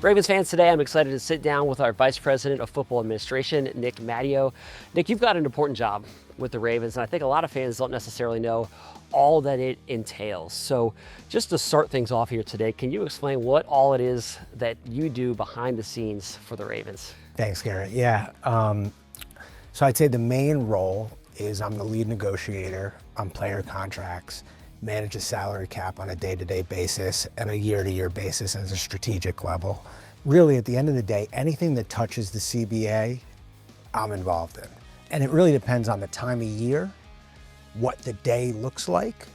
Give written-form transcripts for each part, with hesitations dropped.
Ravens fans, today I'm excited to sit down with our Vice President of Football Administration, Nick Matteo. Nick, you've got an important job with the Ravens, and I think a lot of fans don't necessarily know all that it entails. So just to start things off here today, can you explain what all it is that you do behind the scenes for the Ravens? Thanks, Garrett. Yeah. So I'd say the main role is I'm the lead negotiator on player contracts, manage a salary cap on a day-to-day basis and a year-to-year basis as a strategic level. Really, at the end of the day, anything that touches the CBA, I'm involved in. And it really depends on the time of year, what the day looks like.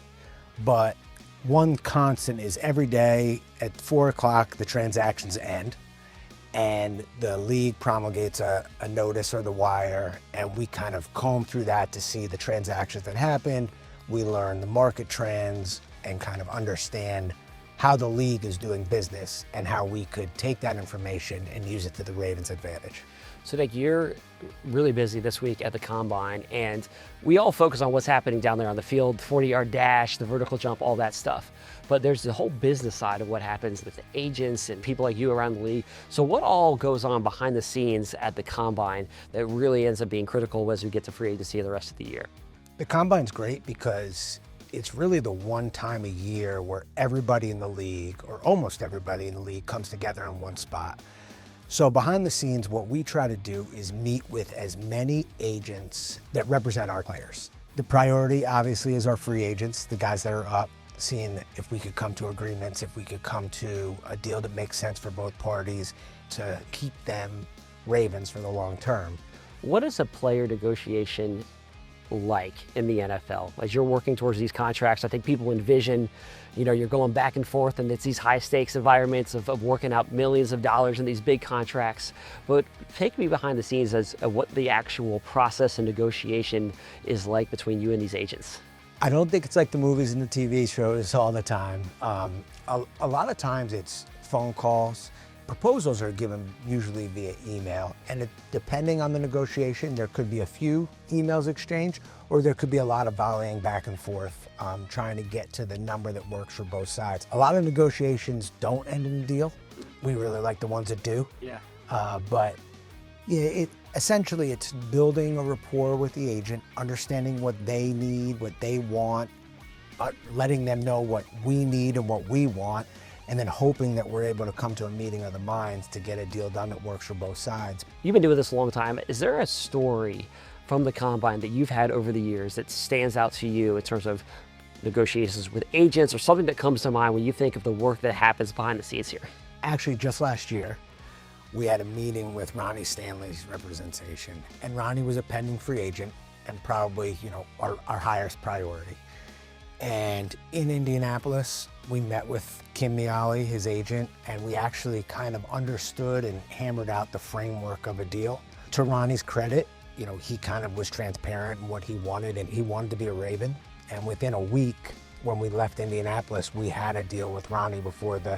But one constant is every day at 4 o'clock, the transactions end and the league promulgates a notice or the wire, and we kind of comb through that to see the transactions that happened. We learn the market trends and kind of understand how the league is doing business and how we could take that information and use it to the Ravens' advantage. So Nick, you're really busy this week at the Combine, and we all focus on what's happening down there on the field, the 40-yard dash, the vertical jump, all that stuff. But there's the whole business side of what happens with the agents and people like you around the league. So what all goes on behind the scenes at the Combine that really ends up being critical as we get to free agency the rest of the year? The Combine's great because it's really the one time a year where everybody in the league, or almost everybody in the league, comes together in one spot. So behind the scenes, what we try to do is meet with as many agents that represent our players. The priority, obviously, is our free agents, the guys that are up, seeing if we could come to agreements, if we could come to a deal that makes sense for both parties to keep them Ravens for the long term. What is a player negotiation like in the NFL? As you're working towards these contracts, I think people envision, you're going back and forth and it's these high stakes environments of working out millions of dollars in these big contracts. But take me behind the scenes as what the actual process and negotiation is like between you and these agents. I don't think it's like the movies and the TV shows all the time. A lot of times it's phone calls. Proposals are given usually via email, and depending on the negotiation, there could be a few emails exchanged, or there could be a lot of volleying back and forth, trying to get to the number that works for both sides. A lot of negotiations don't end in a deal. We really like the ones that do. Yeah. But yeah, essentially it's building a rapport with the agent, understanding what they need, what they want, letting them know what we need and what we want, and then hoping that we're able to come to a meeting of the minds to get a deal done that works for both sides. You've been doing this a long time. Is there a story from the Combine that you've had over the years that stands out to you in terms of negotiations with agents, or something that comes to mind when you think of the work that happens behind the scenes here? Actually, just last year, we had a meeting with Ronnie Stanley's representation, and Ronnie was a pending free agent and probably, our highest priority. And in Indianapolis, we met with Kim Miali, his agent, and we actually kind of understood and hammered out the framework of a deal. To Ronnie's credit, he kind of was transparent in what he wanted, and he wanted to be a Raven. And within a week, when we left Indianapolis, we had a deal with Ronnie before the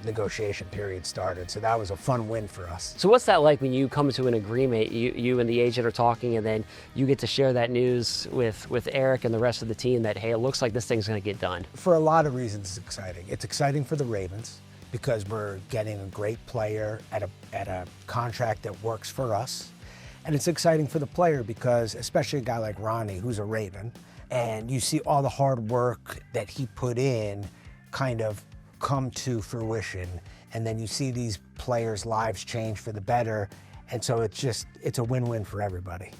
negotiation period started. So that was a fun win for us. So what's that like when you come to an agreement, you and the agent are talking, and then you get to share that news with Eric and the rest of the team that, hey, it looks like this thing's going to get done? For a lot of reasons, it's exciting. It's exciting for the Ravens because we're getting a great player at a contract that works for us. And it's exciting for the player because, especially a guy like Ronnie, who's a Raven, and you see all the hard work that he put in kind of come to fruition, and then you see these players' lives change for the better, and so it's a win-win for everybody.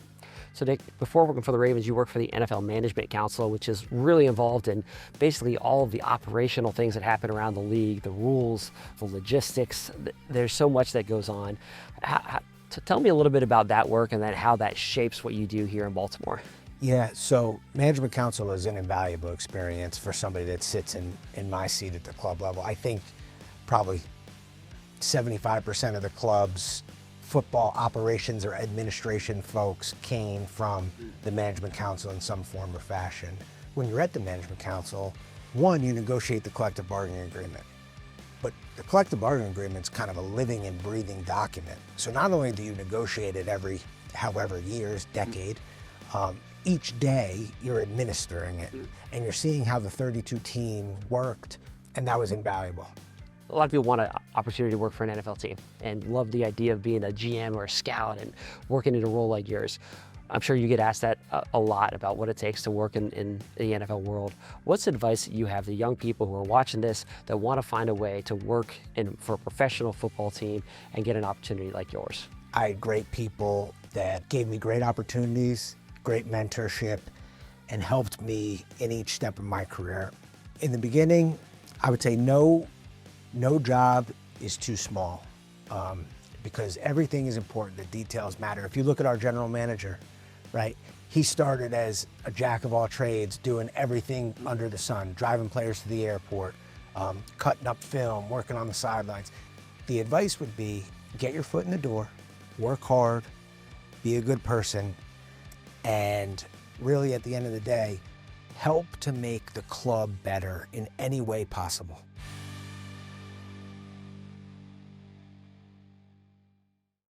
So Nick, before working for the Ravens, you worked for the NFL Management Council, which is really involved in basically all of the operational things that happen around the league, the rules, the logistics. There's so much that goes on. Tell me a little bit about that work and then how that shapes what you do here in Baltimore. Yeah, so Management Council is an invaluable experience for somebody that sits in my seat at the club level. I think probably 75% of the club's football operations or administration folks came from the Management Council in some form or fashion. When you're at the Management Council, one, you negotiate the collective bargaining agreement. But the collective bargaining agreement is kind of a living and breathing document. So not only do you negotiate it every however years, decade, each day you're administering it and you're seeing how the 32 team worked, and that was invaluable. a lot of people want an opportunity to work for an NFL team and love the idea of being a GM or a scout and working in a role like yours. I'm sure you get asked that a lot about what it takes to work in the NFL world. What's advice you have to young people who are watching this that want to find a way to work for a professional football team and get an opportunity like yours? I had great people that gave me great opportunities, great mentorship, and helped me in each step of my career. In the beginning, I would say no job is too small because everything is important. The details matter. If you look at our general manager, right? He started as a jack of all trades, doing everything under the sun, driving players to the airport, cutting up film, working on the sidelines. The advice would be, get your foot in the door, work hard, be a good person, and really at the end of the day, help to make the club better in any way possible.